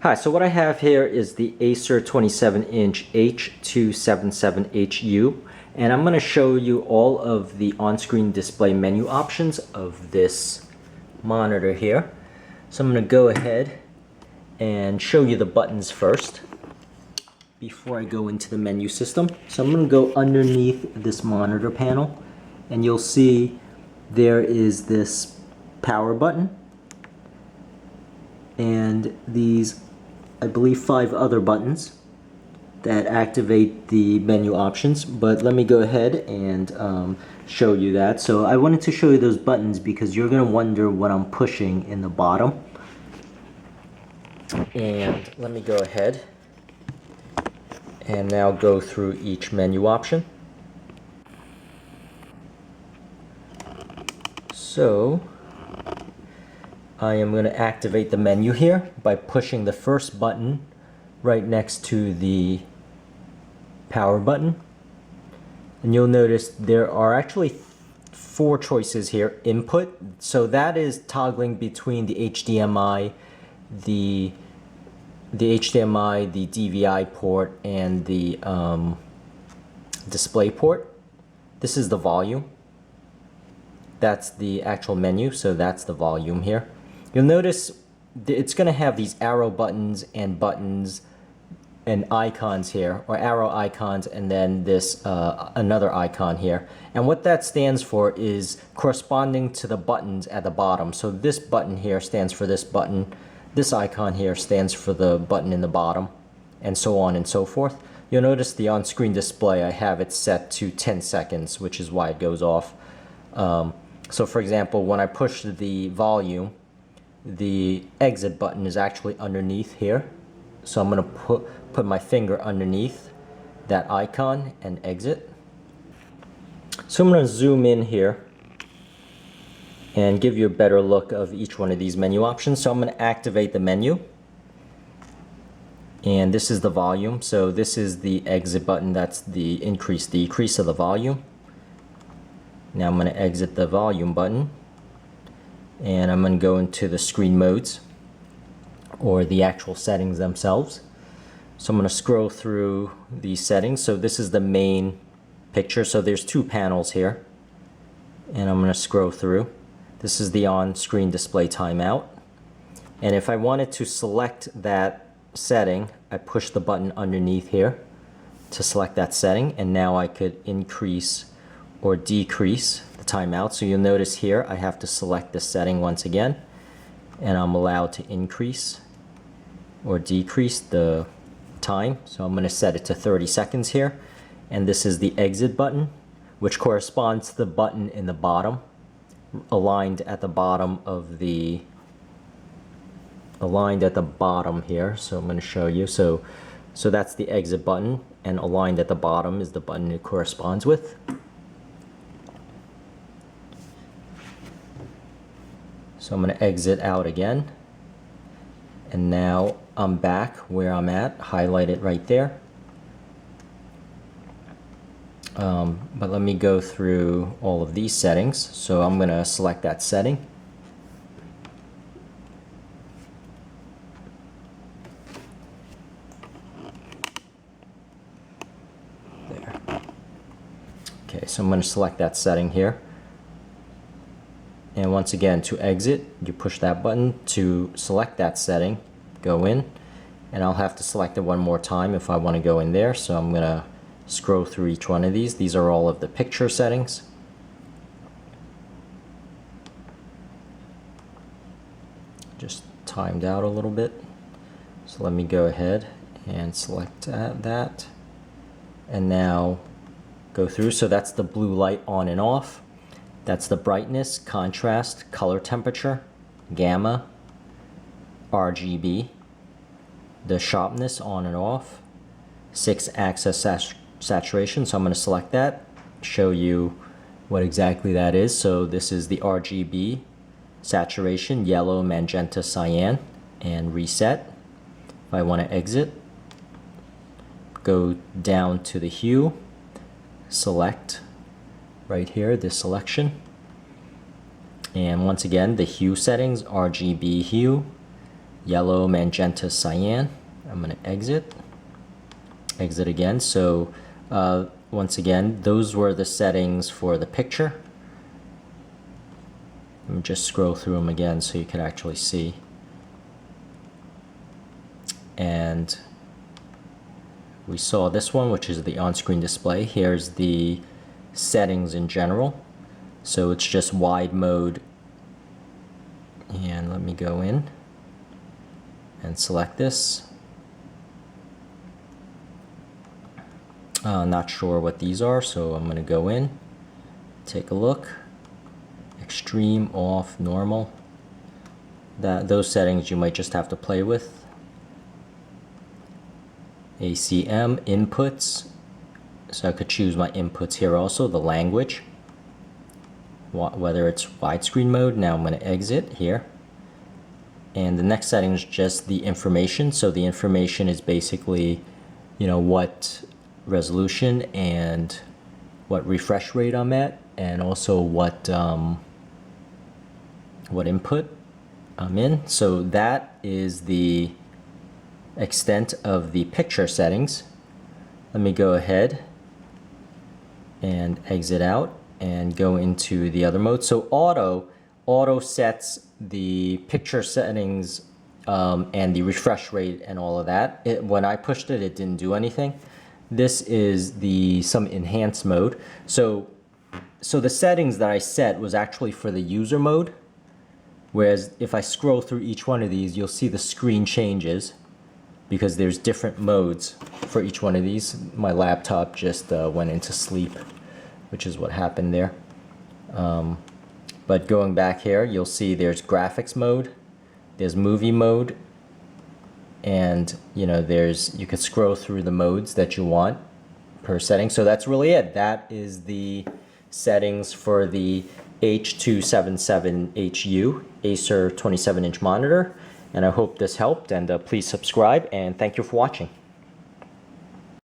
Hi, so what I have here is the Acer 27-inch H277HU, and I'm going to show you all of the on-screen display menu options of this monitor here. So I'm going to go ahead and show you the buttons first before I go into the menu system. So I'm going to go underneath this monitor panel, and you'll see there is this power button and these, I believe, 5 other buttons that activate the menu options, but let me go ahead and show you that. So I wanted to show you those buttons because you're going to wonder what I'm pushing in the bottom. And let me go ahead and now go through each menu option. So I am going to activate the menu here by pushing the first button right next to the power button. And you'll notice there are actually 4 choices here. Input, so that is toggling between the HDMI, the HDMI, the DVI port, and the DisplayPort. This is the volume. That's the actual menu, so that's the volume here. You'll notice it's going to have these arrow buttons and icons here, or arrow icons, and then this another icon here. And what that stands for is corresponding to the buttons at the bottom. So this button here stands for this button. This icon here stands for the button in the bottom, and so on and so forth. You'll notice the on-screen display, I have it set to 10 seconds, which is why it goes off. So for example, when I push the volume, the exit button is actually underneath here. So I'm going to put my finger underneath that icon and exit. So I'm going to zoom in here and give you a better look of each one of these menu options. So I'm going to activate the menu. And this is the volume. So this is the exit button. That's the increase, decrease of the volume. Now I'm going to exit the volume button. And I'm going to go into the screen modes, or the actual settings themselves. So I'm going to scroll through these settings. So this is the main picture. So there's 2 panels here. And I'm going to scroll through. This is the on-screen display timeout. And if I wanted to select that setting, I push the button underneath here to select that setting. And now I could increase or decrease the timeout. So you'll notice here I have to select the setting once again, and I'm allowed to increase or decrease the time. So I'm going to set it to 30 seconds here. And this is the exit button, which corresponds to the button in the bottom, aligned at the bottom of the here. So I'm going to show you. So that's the exit button, and aligned at the bottom is the button it corresponds with. So I'm going to exit out again, and now I'm back where I'm at, highlighted right there. But let me go through all of these settings. So I'm going to select that setting. There. Okay, so I'm going to select that setting here. And once again, to exit, you push that button to select that setting, go in, and I'll have to select it one more time if I want to go in there. So I'm going to scroll through each one of these. These are all of the picture settings. Just timed out a little bit. So let me go ahead and select that. And now go through. So that's the blue light on and off. That's the brightness, contrast, color temperature, gamma, RGB, the sharpness on and off, 6-axis saturation. So I'm going to select that, show you what exactly that is. So this is the RGB saturation, yellow, magenta, cyan, and reset. If I want to exit, go down to the hue, select right here, this selection. And once again, the hue settings, RGB hue, yellow, magenta, cyan. I'm going to exit again. So once again, those were the settings for the picture. Let me just scroll through them again so you can actually see. And we saw this one, which is the on-screen display. Here's the settings in general. So it's just wide mode. And let me go in and select this. Not sure what these are, so I'm going to go in, take a look. Extreme, off, normal. Those settings you might just have to play with. ACM, inputs. So I could choose my inputs here also, the language. Whether it's widescreen mode. Now I'm going to exit here. And the next setting is just the information. So the information is basically, you know, what resolution and what refresh rate I'm at, and also what input I'm in. So that is the extent of the picture settings. Let me go ahead and exit out and go into the other mode. So auto sets the picture settings and the refresh rate and all of that. When I pushed it, it didn't do anything. This is some enhanced mode. So the settings that I set was actually for the user mode. Whereas if I scroll through each one of these, you'll see the screen changes because there's different modes for each one of these. My laptop just went into sleep, which is what happened there. But going back here, you'll see there's graphics mode, there's movie mode, and you know, you can scroll through the modes that you want per setting. So that's really it. That is the settings for the H277HU Acer 27-inch monitor. And I hope this helped, and please subscribe, and thank you for watching.